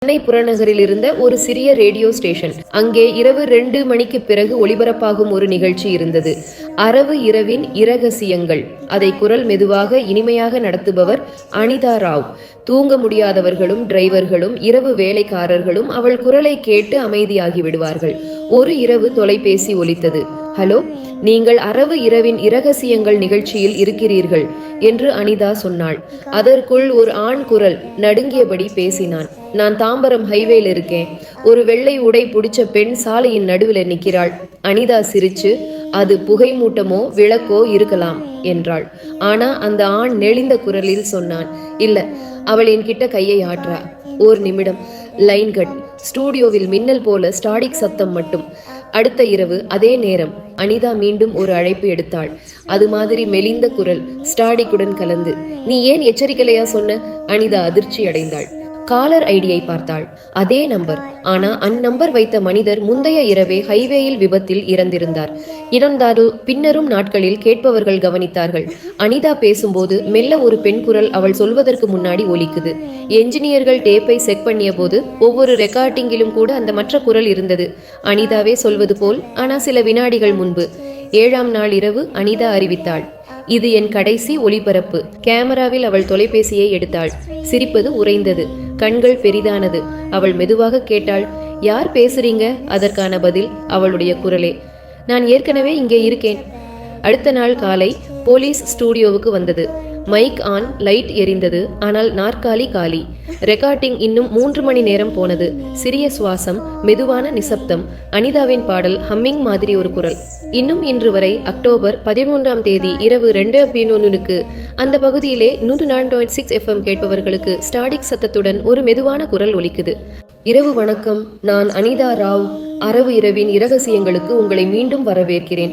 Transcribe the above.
சென்னை புறநகரில் இருந்த ஒரு சிறிய ரேடியோ ஸ்டேஷன். அங்கே இரவு 2 மணிக்கு பிறகு ஒளிபரப்பாகும் ஒரு நிகழ்ச்சி இருந்தது. அரவு இரவின் இரகசியங்கள். அதை குரல் மெதுவாக இனிமையாக நடத்துபவர் அனிதா ராவ். தூங்க முடியாதவர்களும் டிரைவர்களும் இரவு வேலைக்காரர்களும் அவள் குரலை கேட்டு அமைதியாகி விடுவார்கள். ஒரு இரவு தொலைபேசி ஒலித்தது. ஹலோ, நீங்கள் அரவு இரவின் இரகசியங்கள் நிகழ்ச்சியில் இருக்கிறீர்கள் என்று அனிதா சொன்னாள். அதற்குள் ஒரு ஆண் குரல் நடுங்கியபடி பேசினான். நான் தாம்பரம் ஹைவேல இருக்கேன். ஒரு வெள்ளை உடை பிடிச்ச பெண் சாலையின் நடுவில் நிற்கிறாள். அனிதா சிரிச்சு, அது புகை மூட்டமோ விளக்கோ இருக்கலாம் என்றாள். ஆனா அந்த ஆண் நெளிந்த குரலில் சொன்னான், இல்ல, அவள் என்கிட்ட கையை ஆற்றா. ஒரு நிமிடம், லைன் கட். ஸ்டூடியோவில் மின்னல் போல ஸ்டாடிக் சத்தம் மட்டும். அடுத்த இரவு அதே நேரம் அனிதா மீண்டும் ஒரு அழைப்பு எடுத்தாள். அது மாதிரி மெலிந்த குரல் ஸ்டாடிக்குடன் கலந்து. நீ ஏன் எச்சரிக்கலையா சொன்ன? அனிதா அதிர்ச்சி அடைந்தாள். காலர் ஐடியை பார்த்தாள். அதே நம்பர். ஆனா அந்நம்பர் வைத்த மனிதர் முந்தைய இரவே ஹைவேயில் விபத்தில் இறந்திருந்தார். இருந்தாலும் பின்னரும் நாட்களில் கேட்பவர்கள் கவனித்தார்கள். அனிதா பேசும்போது மெல்ல ஒரு பெண் குரல் அவள் சொல்வதற்கு முன்னாடி ஒலிக்குது. என்ஜினியர்கள் டேப்பை செக் பண்ணிய போது ஒவ்வொரு ரெக்கார்டிங்கிலும் கூட அந்த மற்ற குரல் இருந்தது. அனிதாவே சொல்வது போல். ஆனா சில வினாடிகள் முன்பு. 7ஆம் நாள் இரவு அனிதா அறிவித்தாள், இது என் கடைசி ஒளிபரப்பு. கேமராவில் அவள் தொலைபேசியை எடுத்தாள். சிரிப்பது உறைந்தது, கண்கள் பெரிதானது. அவள் மெதுவாக கேட்டாள், யார் பேசுறீங்க? அதற்கான பதில் அவளுடைய குரலே, நான் ஏற்கனவே இங்கே இருக்கேன். அடுத்த நாள் காலை போலீஸ் ஸ்டூடியோவுக்கு வந்தது. மைக் ஆன், லைட் எரிந்தது. ஆனால் நாற்காலி காலி. ரெக்கார்டிங் இன்னும் 3 மணி நேரம் போனது. சிறிய சுவாசம், மெதுவான நிசப்தம். அனிதாவின் பாடல் ஹம்மிங் மாதிரி ஒரு குரல். இன்னும் இன்று வரை அக்டோபர் 13ஆம் தேதி இரவு 2:11 அந்த பகுதியிலே 104.6 FM கேட்பவர்களுக்கு ஸ்டாடிக் சத்தத்துடன் ஒரு மெதுவான குரல் ஒலிக்குது. இரவு வணக்கம், நான் அனிதா ராவ். அரவு இரவின் இரகசியங்களுக்கு உங்களை மீண்டும் வரவேற்கிறேன்.